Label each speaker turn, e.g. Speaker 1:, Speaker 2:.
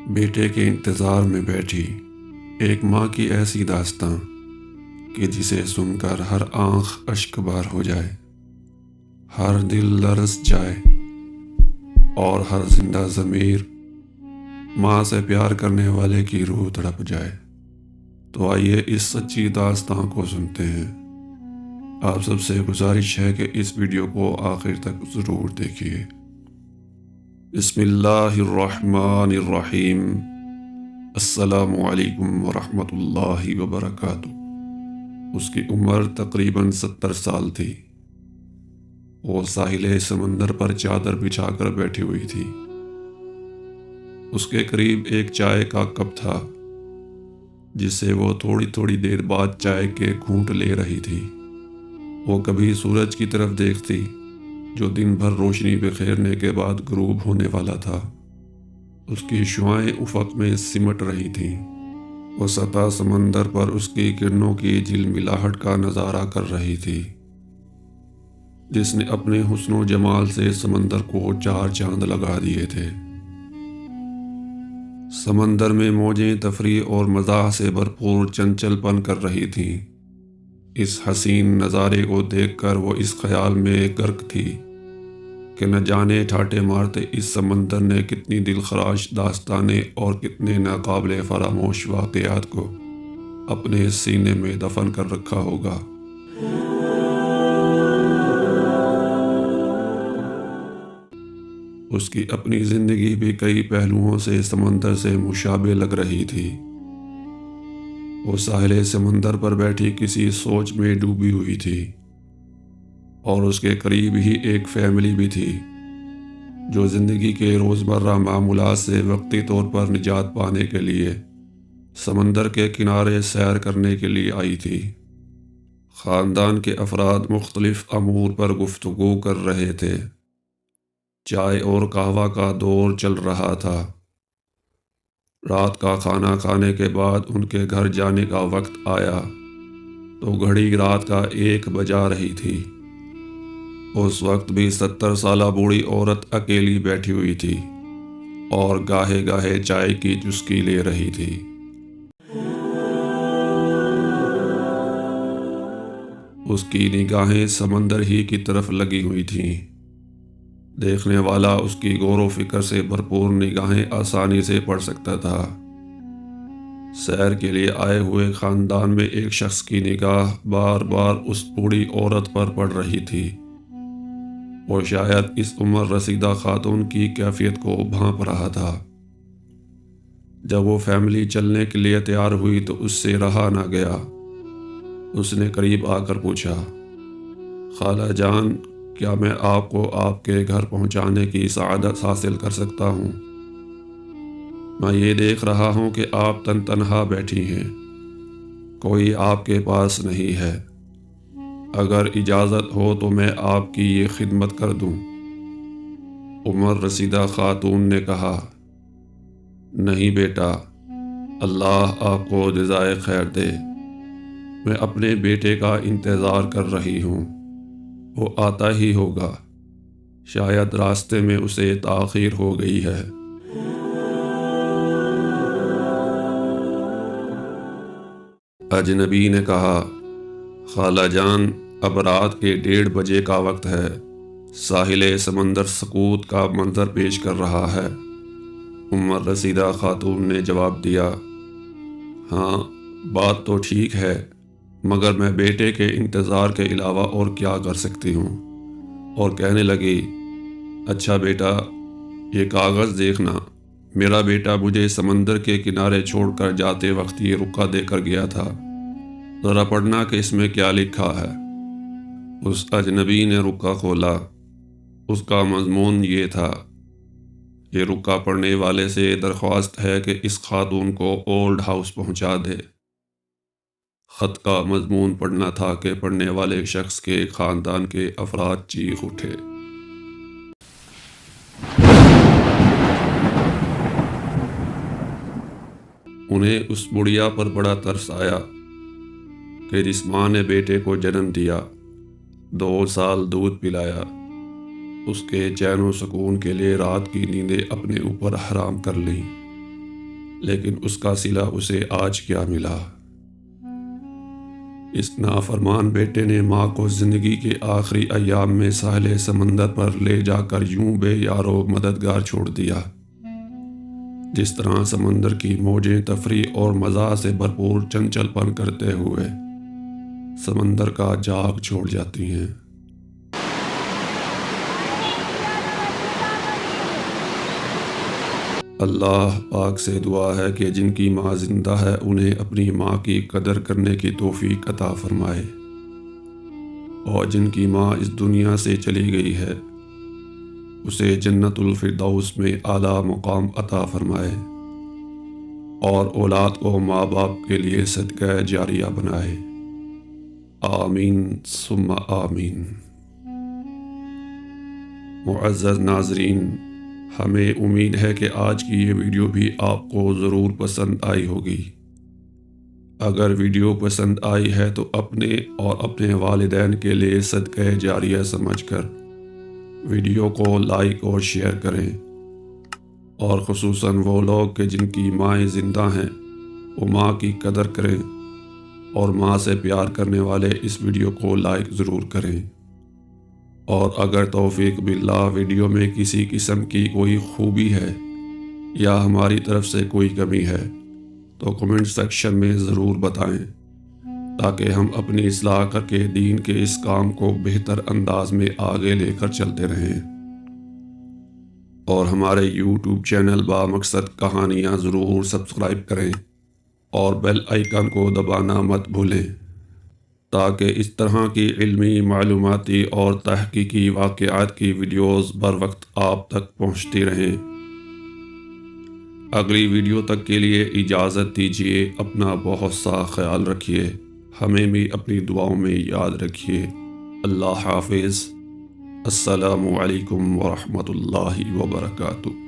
Speaker 1: بیٹے کے انتظار میں بیٹھی ایک ماں کی ایسی داستاں کہ جسے سن کر ہر آنکھ اشک بار ہو جائے، ہر دل لرز جائے اور ہر زندہ ضمیر ماں سے پیار کرنے والے کی روح تڑپ جائے۔ تو آئیے اس سچی داستاں کو سنتے ہیں۔ آپ سب سے گزارش ہے کہ اس ویڈیو کو آخر تک ضرور دیکھیے۔ بسم اللہ الرحمن الرحیم۔ السلام علیکم ورحمۃ اللہ وبرکاتہ۔ اس کی عمر تقریباً 70 سال تھی۔ وہ ساحل سمندر پر چادر بچھا کر بیٹھی ہوئی تھی۔ اس کے قریب ایک چائے کا کپ تھا جس سے وہ تھوڑی تھوڑی دیر بعد چائے کے گھونٹ لے رہی تھی۔ وہ کبھی سورج کی طرف دیکھتی جو دن بھر روشنی بکھیرنے کے بعد غروب ہونے والا تھا۔ اس کی شعاعیں افق میں سمٹ رہی تھیں۔ وہ سطح سمندر پر اس کی کرنوں کی جھلملاہٹ کا نظارہ کر رہی تھی، جس نے اپنے حسن و جمال سے سمندر کو 4 چاند لگا دیے تھے۔ سمندر میں موجیں تفریح اور مزاح سے بھرپور چنچل پن کر رہی تھیں۔ اس حسین نظارے کو دیکھ کر وہ اس خیال میں غرق تھی کہ نہ جانے ٹھاٹے مارتے اس سمندر نے کتنی دلخراش داستانیں اور کتنے ناقابل فراموش واقعات کو اپنے سینے میں دفن کر رکھا ہوگا۔ اس کی اپنی زندگی بھی کئی پہلوؤں سے سمندر سے مشابہ لگ رہی تھی۔ وہ ساحل سمندر پر بیٹھی کسی سوچ میں ڈوبی ہوئی تھی، اور اس کے قریب ہی ایک فیملی بھی تھی جو زندگی کے روزمرہ معمولات سے وقتی طور پر نجات پانے کے لیے سمندر کے کنارے سیر کرنے کے لیے آئی تھی۔ خاندان کے افراد مختلف امور پر گفتگو کر رہے تھے۔ چائے اور قہوہ کا دور چل رہا تھا۔ رات کا کھانا کھانے کے بعد ان کے گھر جانے کا وقت آیا تو گھڑی رات کا 1 بجا رہی تھی۔ اس وقت بھی 70 سالہ بوڑھی عورت اکیلی بیٹھی ہوئی تھی اور گاہے گاہے چائے کی چسکی لے رہی تھی۔ اس کی نگاہیں سمندر ہی کی طرف لگی ہوئی تھیں۔ دیکھنے والا اس کی غور و فکر سے بھرپور نگاہیں آسانی سے پڑھ سکتا تھا۔ سیر کے لیے آئے ہوئے خاندان میں ایک شخص کی نگاہ بار بار اس بوڑھی عورت پر پڑ رہی تھی۔ وہ شاید اس عمر رسیدہ خاتون کی کیفیت کو بھانپ رہا تھا۔ جب وہ فیملی چلنے کے لیے تیار ہوئی تو اس سے رہا نہ گیا۔ اس نے قریب آ کر پوچھا، خالہ جان، کیا میں آپ کو آپ کے گھر پہنچانے کی سعادت حاصل کر سکتا ہوں؟ میں یہ دیکھ رہا ہوں کہ آپ تنہا بیٹھی ہیں، کوئی آپ کے پاس نہیں ہے۔ اگر اجازت ہو تو میں آپ کی یہ خدمت کر دوں۔ عمر رسیدہ خاتون نے کہا، نہیں بیٹا، اللہ آپ کو جزائے خیر دے۔ میں اپنے بیٹے کا انتظار کر رہی ہوں، وہ آتا ہی ہوگا، شاید راستے میں اسے تاخیر ہو گئی ہے۔ اجنبی نے کہا، خالہ جان، اب رات کے 1:30 بجے کا وقت ہے۔ ساحل سمندر سکوت کا منظر پیش کر رہا ہے۔ عمر رسیدہ خاتون نے جواب دیا، ہاں بات تو ٹھیک ہے، مگر میں بیٹے کے انتظار کے علاوہ اور کیا کر سکتی ہوں؟ اور کہنے لگی، اچھا بیٹا، یہ کاغذ دیکھنا، میرا بیٹا مجھے سمندر کے کنارے چھوڑ کر جاتے وقت یہ رکا دے کر گیا تھا، ذرا پڑھنا کہ اس میں کیا لکھا ہے۔ اس اجنبی نے رکا کھولا۔ اس کا مضمون یہ تھا، یہ رکا پڑھنے والے سے درخواست ہے کہ اس خاتون کو اولڈ ہاؤس پہنچا دے۔ خط کا مضمون پڑھنا تھا کہ پڑھنے والے شخص کے خاندان کے افراد چیخ اٹھے۔ انہیں اس بڑھیا پر بڑا ترس آیا کہ جس ماں نے بیٹے کو جنم دیا، 2 سال دودھ پلایا، اس کے چین و سکون کے لیے رات کی نیندیں اپنے اوپر حرام کر لیں۔ لیکن اس کا صلہ اسے آج کیا ملا؟ اس نافرمان بیٹے نے ماں کو زندگی کے آخری ایام میں ساحل سمندر پر لے جا کر یوں بے یارو مددگار چھوڑ دیا، جس طرح سمندر کی موجیں تفریح اور مزاح سے بھرپور چنچل پن کرتے ہوئے سمندر کا جاگ چھوڑ جاتی ہیں۔ اللہ پاک سے دعا ہے کہ جن کی ماں زندہ ہے انہیں اپنی ماں کی قدر کرنے کی توفیق عطا فرمائے، اور جن کی ماں اس دنیا سے چلی گئی ہے اسے جنت الفردوس میں اعلیٰ مقام عطا فرمائے، اور اولاد کو ماں باپ کے لیے صدقہ جاریہ بنائے۔ آمین ثم آمین۔ معزز ناظرین، ہمیں امید ہے کہ آج کی یہ ویڈیو بھی آپ کو ضرور پسند آئی ہوگی۔ اگر ویڈیو پسند آئی ہے تو اپنے اور اپنے والدین کے لیے صدقہ جاریہ سمجھ کر ویڈیو کو لائک اور شیئر کریں، اور خصوصاً وہ لوگ کہ جن کی مائیں زندہ ہیں وہ ماں کی قدر کریں اور ماں سے پیار کرنے والے اس ویڈیو کو لائک ضرور کریں۔ اور اگر توفیق باللہ ویڈیو میں کسی قسم کی کوئی خوبی ہے یا ہماری طرف سے کوئی کمی ہے تو کمنٹ سیکشن میں ضرور بتائیں، تاکہ ہم اپنی اصلاح کر کے دین کے اس کام کو بہتر انداز میں آگے لے کر چلتے رہیں۔ اور ہمارے YouTube چینل با مقصد کہانیاں ضرور سبسکرائب کریں اور بیل آئیکن کو دبانا مت بھولیں، تاکہ اس طرح کی علمی، معلوماتی اور تحقیقی واقعات کی ویڈیوز بر وقت آپ تک پہنچتی رہیں۔ اگلی ویڈیو تک کے لیے اجازت دیجیے۔ اپنا بہت سا خیال رکھیے، ہمیں بھی اپنی دعاؤں میں یاد رکھیے۔ اللہ حافظ۔ السلام علیکم ورحمۃ اللہ وبرکاتہ۔